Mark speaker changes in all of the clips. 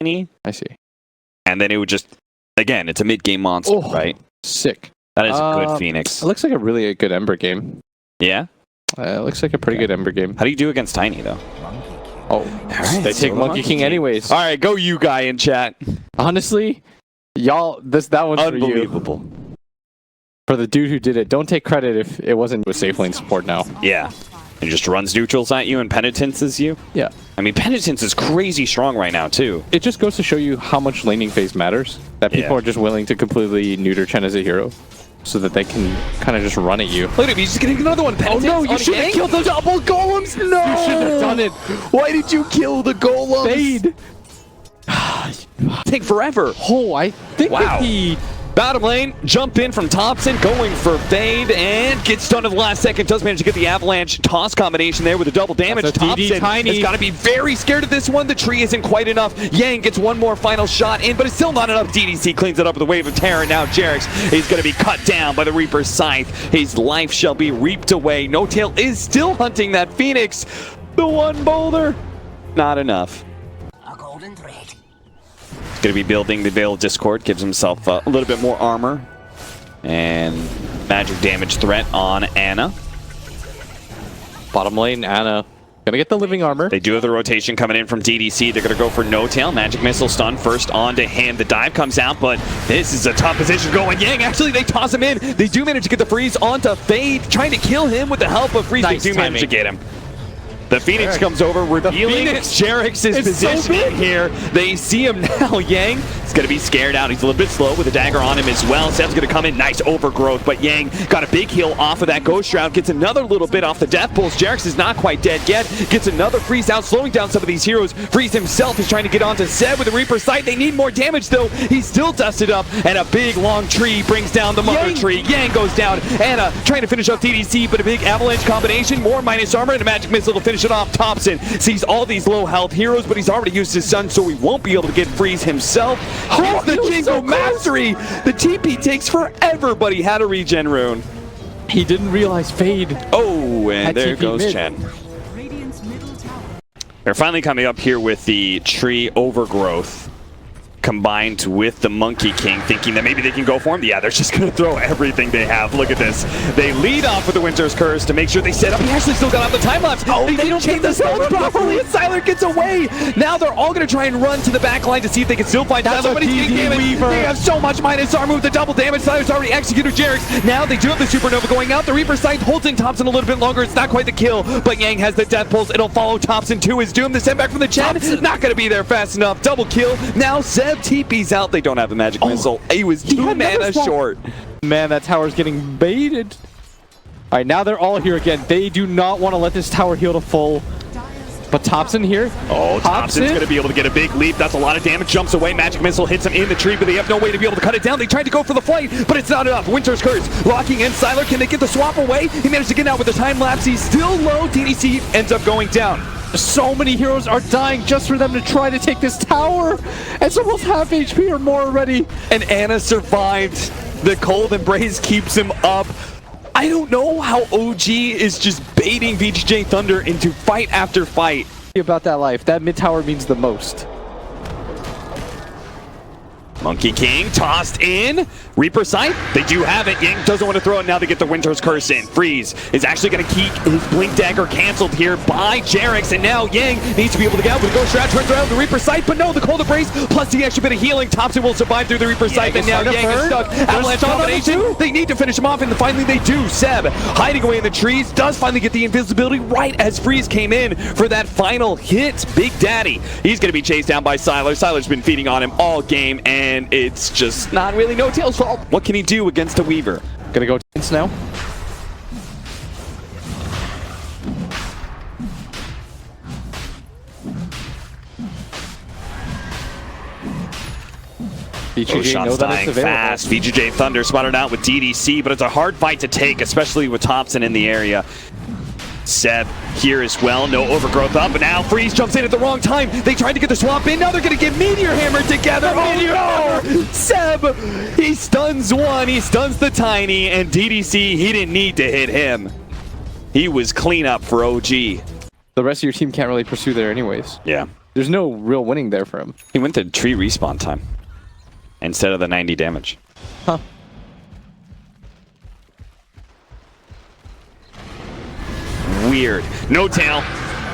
Speaker 1: Tiny.
Speaker 2: I see.
Speaker 1: And then it would just, again, it's a mid-game monster, right?
Speaker 2: Sick.
Speaker 1: That is a good Phoenix.
Speaker 2: It looks like a really good Ember game.
Speaker 1: Yeah?
Speaker 2: It looks like a pretty good Ember game.
Speaker 1: How do you do against Tiny, though?
Speaker 2: Oh,
Speaker 1: right,
Speaker 2: they take Monkey King anyways.
Speaker 1: All right, go you guy in chat.
Speaker 2: Honestly, y'all, that one's
Speaker 1: unbelievable.
Speaker 2: For you. For the dude who did it, don't take credit if it wasn't with safe lane support now.
Speaker 1: Yeah. It just runs neutrals at you and penitences you?
Speaker 2: Yeah.
Speaker 1: I mean, penitence is crazy strong right now, too.
Speaker 2: It just goes to show you how much laning phase matters. That people are just willing to completely neuter Chen as a hero so that they can kind of just run at you.
Speaker 1: Look at him, he's just getting another one. Penitence
Speaker 2: no, you should have killed the double golems! No! You shouldn't have done it.
Speaker 1: Why did you kill the golems?
Speaker 2: Fade!
Speaker 1: Take forever.
Speaker 2: Oh, I think that he...
Speaker 1: Bottom lane, jump in from Thompson, going for Fade, and gets stunned at the last second. Does manage to get the avalanche toss combination there with a double damage. Thompson has got to be very scared of this one. The tree isn't quite enough. Yang gets one more final shot in, but it's still not enough. DDC cleans it up with a wave of terror. Now Jerix is going to be cut down by the Reaper's scythe. His life shall be reaped away. No Tail is still hunting that Phoenix. The one boulder, not enough.
Speaker 3: A golden thread.
Speaker 1: Going to be building the Veil of Discord, gives himself a little bit more armor and magic damage threat on Ana.
Speaker 2: Bottom lane, Ana gonna get the living armor.
Speaker 1: They do have the rotation coming in from DDC. They're going to go for No Tail. Magic Missile stun first onto him. The dive comes out, but this is a tough position going. Yang, actually, they toss him in. They do manage to get the freeze onto Fade, trying to kill him with the help of freeze.
Speaker 2: Nice
Speaker 1: they do manage to get him. The Phoenix comes over, revealing Jerix's positioning here. They see him now. Yang is going to be scared out. He's a little bit slow with a dagger on him as well. Seb's going to come in. Nice overgrowth, but Yang got a big heal off of that Ghost Shroud. Gets another little bit off the Death Pulse. Jerix is not quite dead yet. Gets another freeze out, slowing down some of these heroes. Freeze himself is trying to get onto Seb with the Reaper's Sight. They need more damage, though. He's still dusted up, and a big, long tree brings down the Mother Tree. Yang goes down. Ana trying to finish off DDC, but a big avalanche combination. More minus armor and a magic missile to finish it off. Thompson sees all these low health heroes, but he's already used his stun, so he won't be able to get freeze himself. Oh, the Jingle Mastery! The TP takes forever, but he had a regen rune.
Speaker 2: He didn't realize Fade.
Speaker 1: Oh, and there goes Chen. They're finally coming up here with the tree overgrowth combined with the Monkey King, thinking that maybe they can go for him. Yeah, they're just going to throw everything they have. Look at this. They lead off with the Winter's Curse to make sure they set up. He actually still got out the time lapse. Oh, they don't take the zone properly, and Sylar gets away. Now they're all going to try and run to the back line to see if they can still find Sylar, but he's getting damage. They have so much minus armor with the double damage. Sylar's already executed Jerix. Now they do have the Supernova going out. The Reaper's Sight holds in Thompson a little bit longer. It's not quite the kill, but Yang has the Death Pulse. It'll follow Thompson to his doom. The send back from the Chen. Not going to be there fast enough. Double kill. Now Seb TP's out. They don't have the magic missile. He was 2 mana short.
Speaker 2: Man, that tower's getting baited. All right, now they're all here again. They do not want to let this tower heal to full. But Thompson here.
Speaker 1: Oh, Thompson's going to be able to get a big leap. That's a lot of damage. Jumps away. Magic missile hits him in the tree, but they have no way to be able to cut it down. They tried to go for the flight, but it's not enough. Winter's Curse locking in Sylar. Can they get the swap away? He managed to get out with the time lapse. He's still low. DDC ends up going down.
Speaker 2: So many heroes are dying just for them to try to take this tower. It's almost half HP or more already.
Speaker 1: And Ana survived. The cold embrace keeps him up. I don't know how OG is just baiting VGJ.Thunder into fight after fight.
Speaker 2: About that life, that mid tower means the most.
Speaker 1: Monkey King tossed in. Reaper Sight, they do have it. Yang doesn't want to throw it. Now they get the Winter's Curse in. Freeze is actually going to keep his Blink Dagger canceled here by Jerix. And now Yang needs to be able to get out with the Ghost Shroud. Turns around the Reaper Sight, but no, the Cold Embrace plus the extra bit of healing. Thompson will survive through the Reaper Sight. And now Yang is stuck. Avalanche combination. They need to finish him off, and finally they do. Seb, hiding away in the trees, does finally get the invisibility right as Freeze came in for that final hit. Big Daddy. He's going to be chased down by Sylar. Sylar's been feeding on him all game, and it's just not really No Tail's fault. What can he do against a Weaver?
Speaker 2: Gonna go tense now.
Speaker 1: VGJ know that it's available. Fast. VGJ.Thunder spotted out with DDC, but it's a hard fight to take, especially with Thompson in the area. Seb here as well, no overgrowth up, but now Freeze jumps in at the wrong time. They tried to get the swap in, now they're going to get Meteor Hammer together. Oh no! Seb, he stuns one, he stuns the Tiny, and DDC, he didn't need to hit him. He was clean up for OG.
Speaker 2: The rest of your team can't really pursue there anyways.
Speaker 1: Yeah.
Speaker 2: There's no real winning there for him.
Speaker 1: He went to tree respawn time instead of the 90 damage.
Speaker 2: Huh.
Speaker 1: Weird. No tail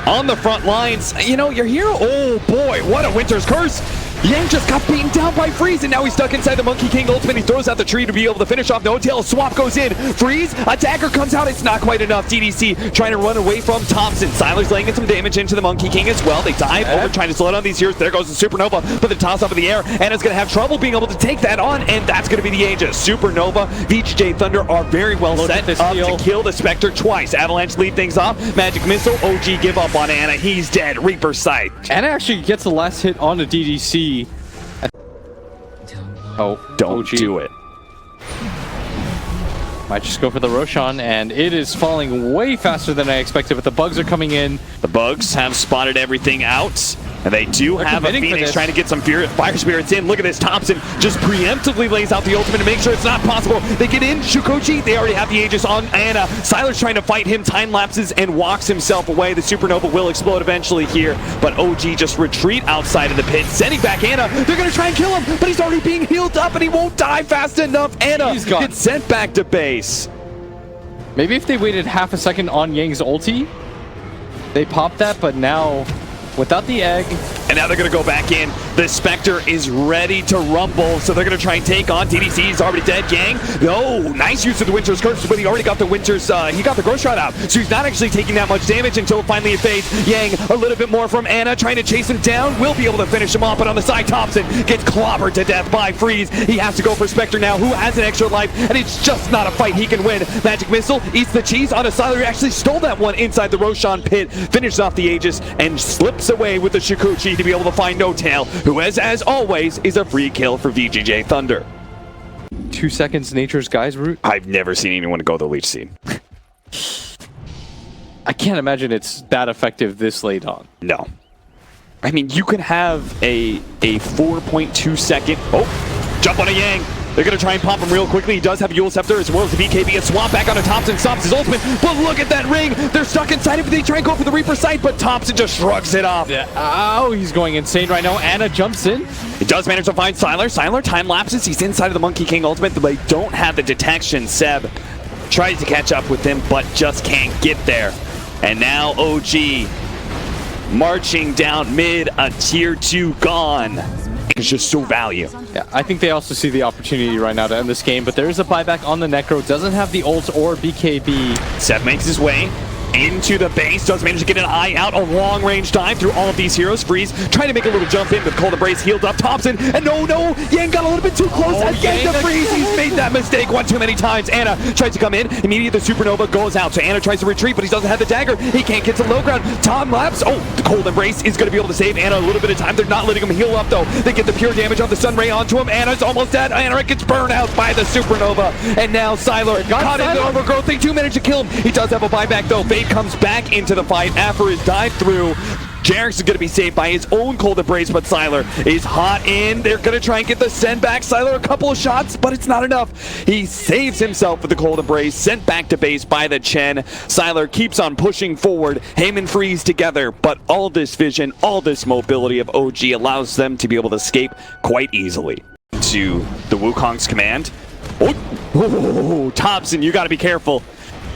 Speaker 1: on the front lines. You know, your hero, oh boy, what a Winter's Curse. Yang just got beaten down by Freeze, and now he's stuck inside the Monkey King ultimate. He throws out the tree to be able to finish off No Tail. Swap goes in. Freeze, a dagger comes out. It's not quite enough. DDC trying to run away from Thompson. Siler's laying in some damage into the Monkey King as well. They dive over, trying to slow down these heroes. There goes the Supernova, but the toss up in the air, and it's going to have trouble being able to take that on, and that's going to be the Aegis. Supernova, VGJ.Thunder are very well set up to kill the Spectre twice. Avalanche lead things off. Magic Missile, OG give up on Ana. He's dead. Reaper Sight.
Speaker 2: Ana actually gets the last hit on the DDC. Oh,
Speaker 1: don't do it.
Speaker 2: Might just go for the Roshan, and it is falling way faster than I expected, but the bugs are coming in.
Speaker 1: The bugs have spotted everything out, and they do have a Phoenix trying to get some fire spirits in. Look at this. Thompson just preemptively lays out the ultimate to make sure it's not possible. They get in. Shukochi, they already have the Aegis on Ana. Siler's trying to fight him, time lapses, and walks himself away. The Supernova will explode eventually here, but OG just retreat outside of the pit, sending back Ana. They're going to try and kill him, but he's already being healed up, and he won't die fast enough. Ana gets sent back to base.
Speaker 2: Maybe if they waited half a second on Yang's ulti, they popped that, but now without the egg.
Speaker 1: And now they're going to go back in. The Spectre is ready to rumble, so they're going to try and take on DDC. He's already dead. Yang, no, nice use of the Winter's Curse, but he already got the Winter's, he got the Ghost Shot out, so he's not actually taking that much damage until finally it fades. Yang, a little bit more from Ana, trying to chase him down, will be able to finish him off, but on the side, Thompson gets clobbered to death by Freeze. He has to go for Spectre now, who has an extra life, and it's just not a fight he can win. Magic Missile eats the cheese on a Siler, who actually stole that one inside the Roshan pit, finishes off the Aegis, and slips away with the Shukuchi to be able to find No Tail, who as always is a free kill for VGJ.Thunder.
Speaker 2: 2 seconds Nature's Guy's route?
Speaker 1: I've never seen anyone go the Leech Seed.
Speaker 2: I can't imagine it's that effective this late on.
Speaker 1: No. I mean, you can have a 4.2 second... Oh, jump on a Yang. They're going to try and pop him real quickly. He does have a Yule Scepter as well as the BKB. A swap back onto Thompson. Stops his ultimate. But look at that ring. They're stuck inside of it. They try and go for the Reaper Sight, but Thompson just shrugs it off.
Speaker 2: Yeah. Oh, he's going insane right now. Ana jumps in.
Speaker 1: He does manage to find Siler. Siler time lapses. He's inside of the Monkey King ultimate. They don't have the detection. Seb tries to catch up with them, but just can't get there. And now OG marching down mid. A tier 2 gone. It's just so value.
Speaker 2: Yeah, I think they also see the opportunity right now to end this game, but there is a buyback on the Necro. Doesn't have the ult or BKB.
Speaker 1: Seth makes his way into the base, does manage to get an eye out, a long-range dive through all of these heroes. Freeze trying to make a little jump in with Cold Embrace, healed up Thompson, and no, Yang got a little bit too close again to Freeze. He's made that mistake one too many times. Ana tries to come in, immediately the Supernova goes out, so Ana tries to retreat, but he doesn't have the dagger. He can't get to low ground. Time lapse. Oh, the Cold Embrace is going to be able to save Ana a little bit of time. They're not letting him heal up though. They get the pure damage on the Sun Ray onto him. Ana's almost dead. Ana gets burned out by the Supernova, and now Siler caught in the overgrowth. They do manage to kill him. He does have a buyback though. Fade comes back into the fight after his dive through. Jarex is going to be saved by his own Cold Embrace, but Siler is hot in. They're going to try and get the send back. Siler a couple of shots, but it's not enough. He saves himself with the Cold Embrace, sent back to base by the Chen. Siler keeps on pushing forward. Him and Freeze together, but all this vision, all this mobility of OG allows them to be able to escape quite easily. To the Wukong's command. Oh, Thompson, you got to be careful.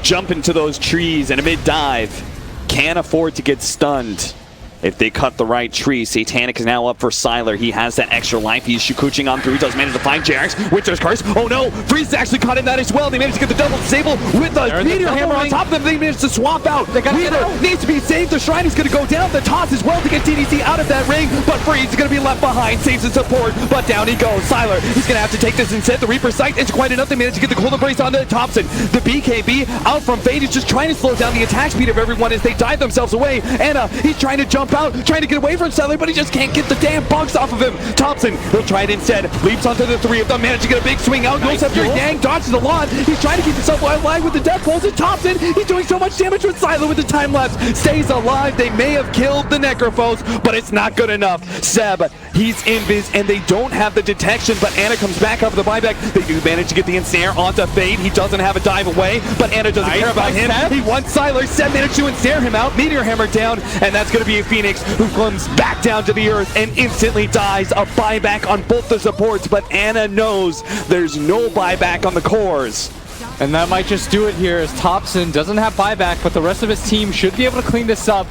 Speaker 1: Jump into those trees and a mid-dive. Can't afford to get stunned. If they cut the right tree, Satanic is now up for Siler. He has that extra life. He's shukuching on through. He does manage to find Jarex. Winter's Curse. Oh no! Freeze actually caught in that as well. They managed to get the double disable with the Meteor Hammer on top of them. They managed to swap out. Weaver needs to be saved. The Shrine is going to go down. The toss as well to get DDC out of that ring. But Freeze is going to be left behind. Saves his support. But down he goes. Siler, he's going to have to take this instead. The Reaper Sight is quite enough. They managed to get the Cold Embrace onto Thompson. The BKB out from Fade is just trying to slow down the attack speed of everyone as they dive themselves away. Anna, he's trying to jump out, trying to get away from Siler, but he just can't get the damn bugs off of him. Thompson, he'll try it instead. Leaps onto the three of them, managed to get a big swing out. Goes after Yang, dodges a lot. He's trying to keep himself alive with the death pulse. And Thompson, he's doing so much damage with Siler with the time lapse. Stays alive. They may have killed the Necrophos, but it's not good enough. Seb, he's invis, and they don't have the detection, but Anna comes back off the buyback. They do manage to get the ensnare onto Fade. He doesn't have a dive away, but Anna doesn't care about him. He wants Siler. Seb managed to ensnare him out. Meteor Hammer down, and that's going to be a Phoenix Phoenix, who comes back down to the earth and instantly dies. A buyback on both the supports, but Ana knows there's no buyback on the cores.
Speaker 2: And that might just do it here, as Thompson doesn't have buyback, but the rest of his team should be able to clean this up.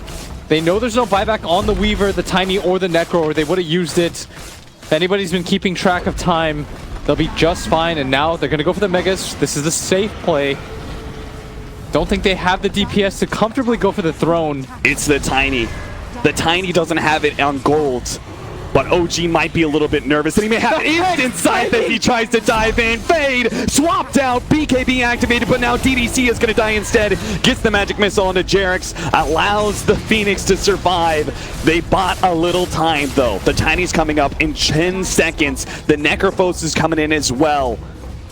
Speaker 2: They know there's no buyback on the Weaver, the Tiny, or the Necro, or they would have used it. If anybody's been keeping track of time, they'll be just fine, and now they're going to go for the Megas. This is a safe play. Don't think they have the DPS to comfortably go for the throne.
Speaker 1: It's the Tiny. The Tiny doesn't have it on gold. But OG might be a little bit nervous, and he may have instant sight that he tries to dive in. Fade, swapped out, BKB activated, but now DDC is going to die instead. Gets the magic missile onto Jerix, allows the Phoenix to survive. They bought a little time, though. The Tiny's coming up in 10 seconds. The Necrophos is coming in as well.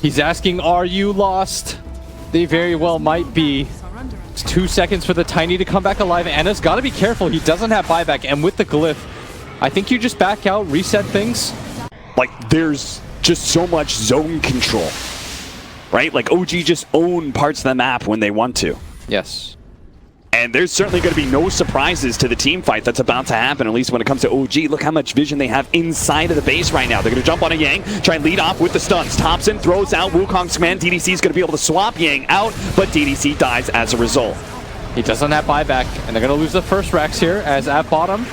Speaker 2: He's asking, are you lost? They very well might be. It's 2 seconds for the Tiny to come back alive. Ana's got to be careful. He doesn't have buyback, and with the glyph, I think you just back out, reset things.
Speaker 1: Like, there's just so much zone control, right? Like, OG just own parts of the map when they want to.
Speaker 2: Yes.
Speaker 1: And there's certainly going to be no surprises to the team fight that's about to happen, at least when it comes to OG. Look how much vision they have inside of the base right now. They're going to jump on a Yang, try and lead off with the stuns. Thompson throws out Wukong's command. DDC is going to be able to swap Yang out, but DDC dies as a result.
Speaker 2: He doesn't have buyback, and they're going to lose the first Rex here, as at bottom.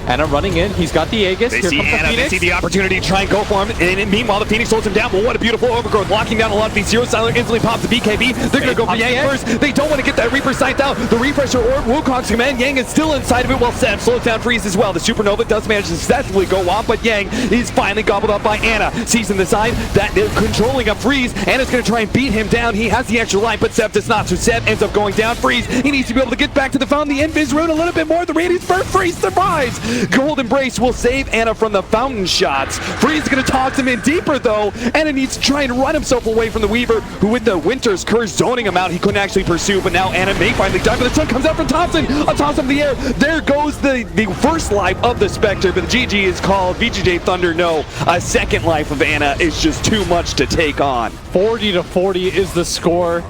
Speaker 2: Ana running in. He's got the Aegis.
Speaker 1: They
Speaker 2: Here
Speaker 1: see
Speaker 2: comes
Speaker 1: Ana.
Speaker 2: the Phoenix.
Speaker 1: They see the opportunity to try and go for him. And meanwhile, the Phoenix holds him down. But what a beautiful overgrowth. Locking down a lot of these Zero Siler. Instantly pops the BKB. They're going to go for Yang first. They don't want to get that Reaper sight out. The refresher orb. Wukong's command. Yang is still inside of it while Sam slows down Freeze as well. The Supernova does manage to successfully go off. But Yang is finally gobbled up by Ana. Sees in the side that they're controlling a Freeze. Ana's going to try and beat him down. He has the extra life, but Seb does not. So Seb ends up going down. Freeze. He needs to be able to get back to the fountain. The Invis rune a little bit more. The Radiance Burst. Freeze survives. Gold Embrace will save Ana from the fountain shots. Freeze is going to toss him in deeper, though. Ana needs to try and run himself away from the Weaver, who with the Winter's Curse zoning him out, he couldn't actually pursue, but now Ana may finally die, but the sun comes out from Thompson. A toss up in the air. There goes the first life of the Spectre, but the GG is called. VGJ.Thunder, no. A second life of Ana is just too much to take on.
Speaker 2: 40-40 is the score.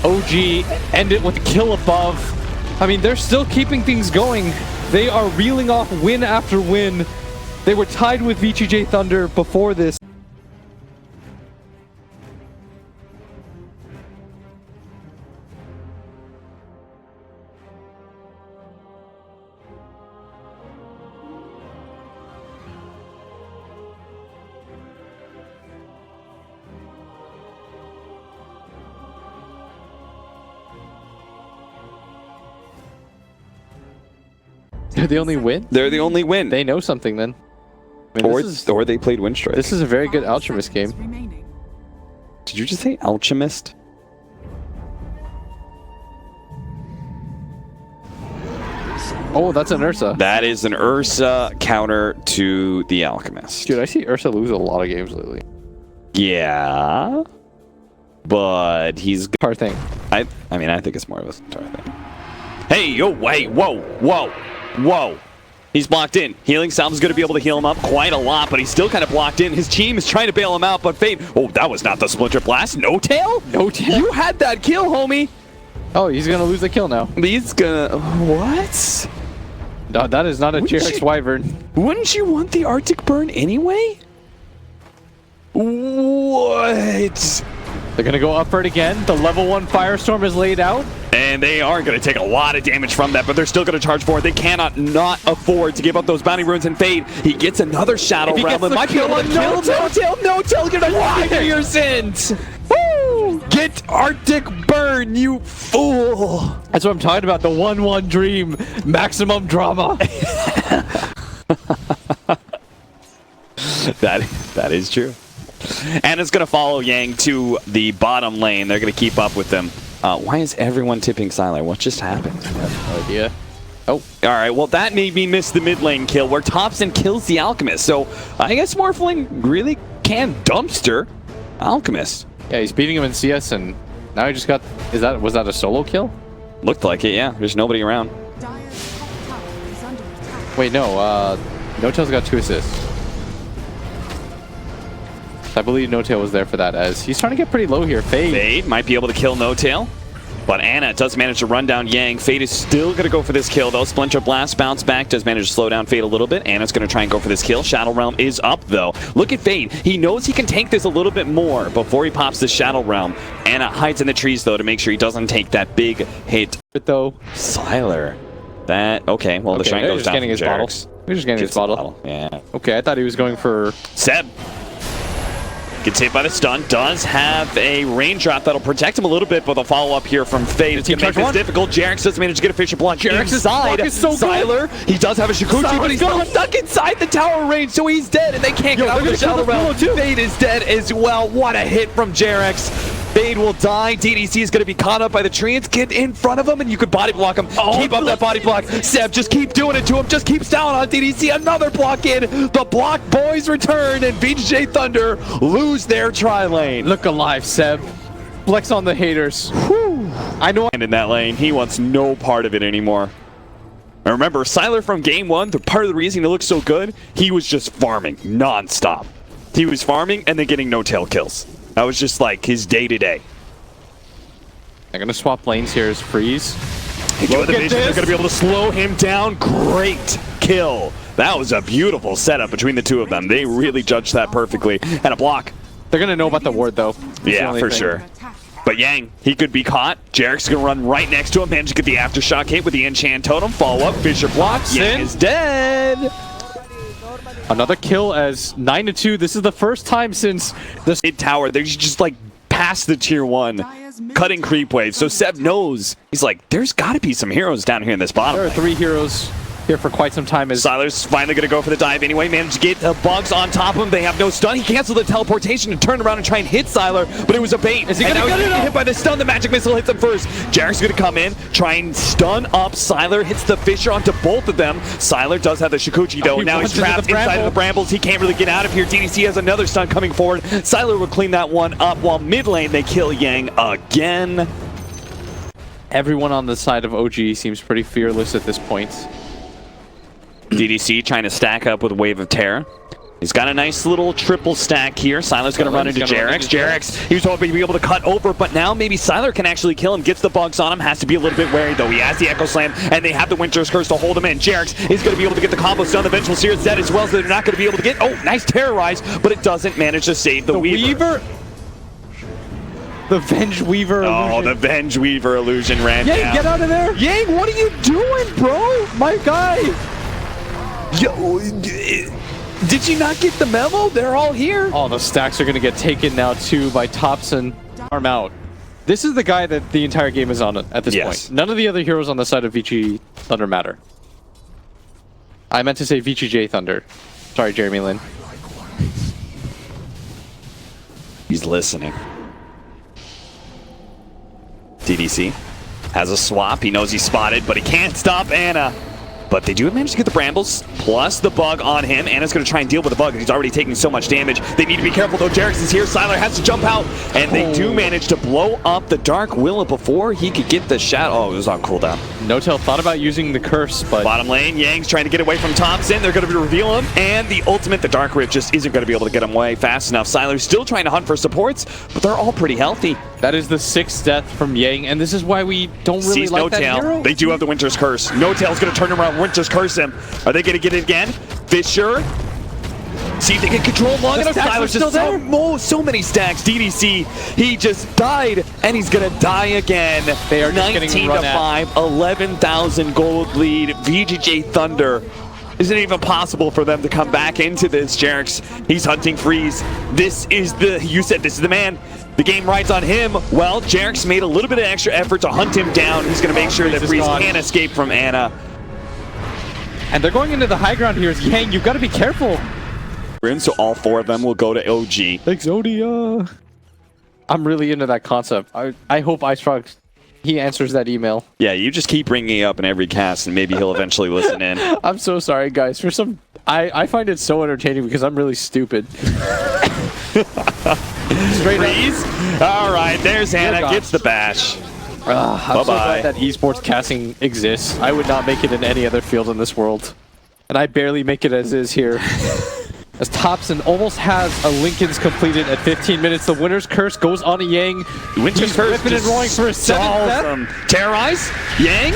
Speaker 2: OG end it with a kill above. I mean, they're still keeping things going. They are reeling off win after win. They were tied with VGJ.Thunder before this. They're the only win?
Speaker 1: They're the only win.
Speaker 2: They know something then. I mean,
Speaker 1: or they played Windstrike.
Speaker 2: This is a very good Alchemist game.
Speaker 1: Did you just say Alchemist?
Speaker 2: Oh, that's an Ursa.
Speaker 1: That is an Ursa counter to the Alchemist.
Speaker 2: Dude, I see Ursa lose a lot of games lately.
Speaker 1: Yeah. But he's...
Speaker 2: Tar thing.
Speaker 1: I mean, I think it's more of a Tar thing. Hey, yo, wait, whoa, whoa, whoa. He's blocked in. Healing Salve is going to be able to heal him up quite a lot, but he's still kind of blocked in. His team is trying to bail him out, but Fade... Oh, that was not the Splinter Blast. No tail?
Speaker 2: No tail?
Speaker 1: You had that kill, homie.
Speaker 2: Oh, he's going to lose the kill now.
Speaker 1: He's gonna... What?
Speaker 2: No, that is not a Jerix Wyvern.
Speaker 1: Wouldn't you want the Arctic Burn anyway? What?
Speaker 2: They're going to go up for it again. The level 1 Firestorm is laid out.
Speaker 1: And they are going to take a lot of damage from that, but they're still going to charge for it. They cannot not afford to give up those bounty runes and Fade. He gets another Shadow Realm. It might be able to kill No tail, get away from your sins. Woo! Get Arctic Burn, you fool.
Speaker 2: That's what I'm talking about. The 1-1 dream. Maximum drama.
Speaker 1: That is true. And it's going to follow Yang to the bottom lane. They're going to keep up with them. Why is everyone tipping Siler? What just happened?
Speaker 2: I have no idea. Oh.
Speaker 1: All right, well, that made me miss the mid lane kill where Thompson kills the Alchemist. So I guess Morphling really can dumpster Alchemist.
Speaker 2: Yeah, he's beating him in CS, and now he just got... Was that a solo kill?
Speaker 1: Looked like it, yeah. There's nobody around.
Speaker 2: Wait, no. No-Tail's got 2 assists. I believe No-Tail was there for that, as he's trying to get pretty low here. Fade.
Speaker 1: Fade might be able to kill No Tail. But Ana does manage to run down Yang. Fade is still going to go for this kill, though. Splinter Blast bounce back does manage to slow down Fade a little bit. Ana's going to try and go for this kill. Shadow Realm is up, though. Look at Fade. He knows he can take this a little bit more before he pops the Shadow Realm. Ana hides in the trees, though, to make sure he doesn't take that big hit.
Speaker 2: But though,
Speaker 1: Siler. That, okay, well, the shrine goes down
Speaker 2: getting his bottle. We're just getting his bottle.
Speaker 1: Yeah.
Speaker 2: Okay, I thought he was going for...
Speaker 1: Seb. Gets hit by the stun. Does have a raindrop that'll protect him a little bit, but the follow-up here from Fade is going to make this difficult. Jarex does manage to get a Fisher block inside.
Speaker 2: Is so
Speaker 1: Siler, he does have a Shikuchi, but he's stuck inside the tower range, so he's dead, and they can't get out of the Shadow Realm. Fade is dead as well. What a hit from Jarex. Fade will die. DDC is going to be caught up by the trees. Get in front of him, and you could body block him. Keep up that body block. Seb, just keep doing it to him. Just keep styling on DDC. Another block in. The block boys return, and VGJ.Thunder lose their tri-lane.
Speaker 2: Look alive, Seb. Flex on the haters. Whew. I know.
Speaker 1: And in that lane, he wants no part of it anymore. And remember, Siler from game one, the part of the reason he looked so good, he was just farming non-stop. He was farming and then getting no-tail kills. That was just like his day-to-day.
Speaker 2: They're going to swap lanes here as Freeze.
Speaker 1: Look at this. They're going to be able to slow him down. Great kill. That was a beautiful setup between the two of them. They really judged that perfectly. And a block.
Speaker 2: They're going to know about the ward, though.
Speaker 1: Yeah, for sure. But Yang, he could be caught. Jarek's going to run right next to him. Manage to get the Aftershock hit with the Enchant Totem. Follow-up. Fisher blocks. Yang is dead.
Speaker 2: Another kill as 9-2. This is the first time since the
Speaker 1: mid tower. They're just like past the tier 1, cutting creep wave. So Seb knows. He's like, there's got to be some heroes down here in this bottom.
Speaker 2: There are 3 heroes here for quite some time.
Speaker 1: Siler's finally going to go for the dive anyway. Managed to get the bugs on top of him. They have no stun. He canceled the teleportation and turned around and try and hit Siler, but it was a bait.
Speaker 2: Is he going to get
Speaker 1: hit by the stun? The magic missile hits him first. Jarek's going to come in, try and stun up Siler. Hits the Fisher onto both of them. Siler does have the Shikuchi, though. Now he's trapped inside of the brambles. He can't really get out of here. DDC has another stun coming forward. Siler will clean that one up, while mid lane they kill Yang again.
Speaker 2: Everyone on the side of OG seems pretty fearless at this point.
Speaker 1: DDC trying to stack up with Wave of Terror. He's got a nice little triple stack here. Siler's going to run into Jarex. Jarex, he was hoping to be able to cut over, but now maybe Siler can actually kill him. Gets the bugs on him. Has to be a little bit wary, though. He has the Echo Slam, and they have the Winter's Curse to hold him in. Jarex is going to be able to get the combo stun. The Vengeful Seer is dead as well, so they're not going to be able to get... Oh, nice Terrorize, but it doesn't manage to save the Weaver.
Speaker 2: The Venge Weaver illusion.
Speaker 1: Oh, the Venge Weaver illusion ran down.
Speaker 2: Yang, get out of there!
Speaker 1: Yang, what are you doing, bro?
Speaker 2: My guy!
Speaker 1: Yo, did you not get the memo? They're all here.
Speaker 2: Oh, the stacks are going to get taken now, too, by Thompson. Arm out. This is the guy that the entire game is on at this point. None of the other heroes on the side of VG.Thunder matter. I meant to say VGJ.Thunder. Sorry, Jeremy Lin.
Speaker 1: He's listening. DDC has a swap. He knows he's spotted, but he can't stop Ana. But they do manage to get the Brambles, plus the bug on him. Ana's going to try and deal with the bug. He's already taking so much damage. They need to be careful, though. Jarex is here. Siler has to jump out. And they do manage to blow up the Dark Willow before he could get the shot. Oh, it was on cooldown.
Speaker 2: No-Tail thought about using the curse, but...
Speaker 1: Bottom lane, Yang's trying to get away from Thompson. They're going to reveal him. And the ultimate, the Dark Rift, just isn't going to be able to get him away fast enough. Siler's still trying to hunt for supports, but they're all pretty healthy.
Speaker 2: That is the 6th death from Yang, and this is why we don't really like that hero.
Speaker 1: They do have the Winter's Curse. No-Tail's going to turn around, Winter's Curse him. Are they going to get it again? Fisher. See if they can control long enough. Siler's just so many stacks. DDC, he just died, and he's going to die again.
Speaker 2: They are
Speaker 1: 19-5, 11,000 gold lead. VGJ.Thunder. Isn't it even possible for them to come back into this? Jarex, he's hunting Freeze. This is the, you said this is the man. The game rides on him. Well, Jarex made a little bit of extra effort to hunt him down. He's going to make sure that Freeze can't escape from Ana.
Speaker 2: And they're going into the high ground here. Yang, you've got to be careful.
Speaker 1: So all 4 of them will go to OG.
Speaker 2: Exodia. I'm really into that concept. I hope Icerock, he answers that email.
Speaker 1: Yeah, you just keep bringing it up in every cast, and maybe he'll eventually listen in.
Speaker 2: I'm so sorry, guys. For some, I find it so entertaining because I'm really stupid.
Speaker 1: Straight Freeze. All right, there's Ana. Gets the bash.
Speaker 2: I'm so glad that esports casting exists. I would not make it in any other field in this world. And I barely make it as is here. as Thompson almost has a Lincoln's completed at 15 minutes. The winner's curse goes on to Yang.
Speaker 1: Winter's curse
Speaker 2: ripping and rolling for a seventh death.
Speaker 1: Terrorize. Yang.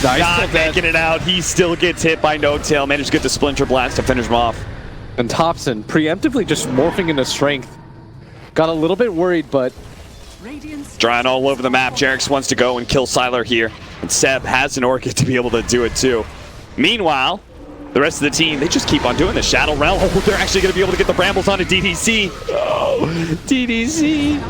Speaker 2: Nice.
Speaker 1: Not making it out. He still gets hit by No Tail. Managed to get the Splinter Blast to finish him off.
Speaker 2: And Thompson preemptively just morphing into strength. Got a little bit worried, but
Speaker 1: Drying all over the map. Jerix wants to go and kill Sylar here. And Seb has an Orchid to be able to do it too. Meanwhile, the rest of the team, they just keep on doing this. Shadow Realm, oh, they're actually going to be able to get the Brambles onto DDC. Oh, DDC.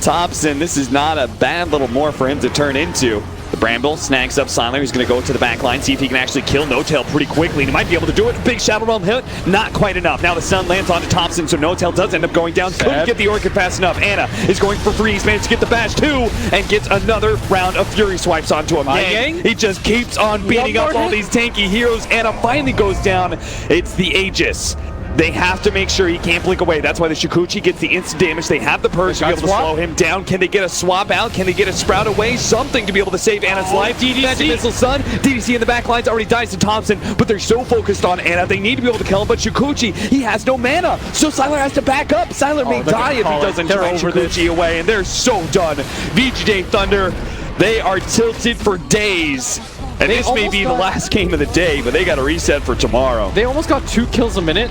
Speaker 1: Thompson, this is not a bad little morph for him to turn into. The Bramble snags up Sylar. He's going to go to the back line, see if he can actually kill No Tail pretty quickly. And he might be able to do it. Big Shadow Realm hit, not quite enough. Now the Sun lands onto Thompson, so No Tail does end up going down. Couldn't get the Orchid fast enough. Anna is going for freeze, managed to get the bash too, and gets another round of Fury swipes onto him. Yang, he just keeps on beating up all these tanky heroes. Anna finally goes down. It's the Aegis. They have to make sure he can't blink away. That's why the Shukuchi gets the instant damage. They have the purge to be able to slow him down. Can they get a swap out? Can they get a sprout away? Something to be able to save Anna's life. DDC. Missile Sun. DDC in the back lines already dies to Thompson, but they're so focused on Anna. They need to be able to kill him, but Shukuchi, he has no mana. So Sylar has to back up. Sylar may die if he doesn't try Shukuchi away, and they're so done. VGJ.Thunder, they are tilted for days. And this may be the last game of the day, but they got a reset for tomorrow.
Speaker 2: They almost got 2 kills a minute.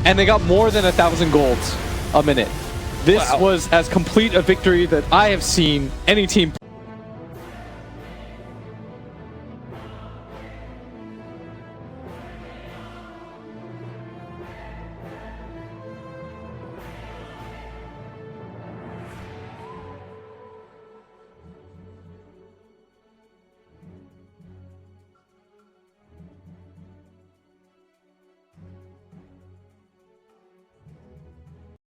Speaker 2: And they got more than 1,000 golds a minute. This was as complete a victory that I have seen any team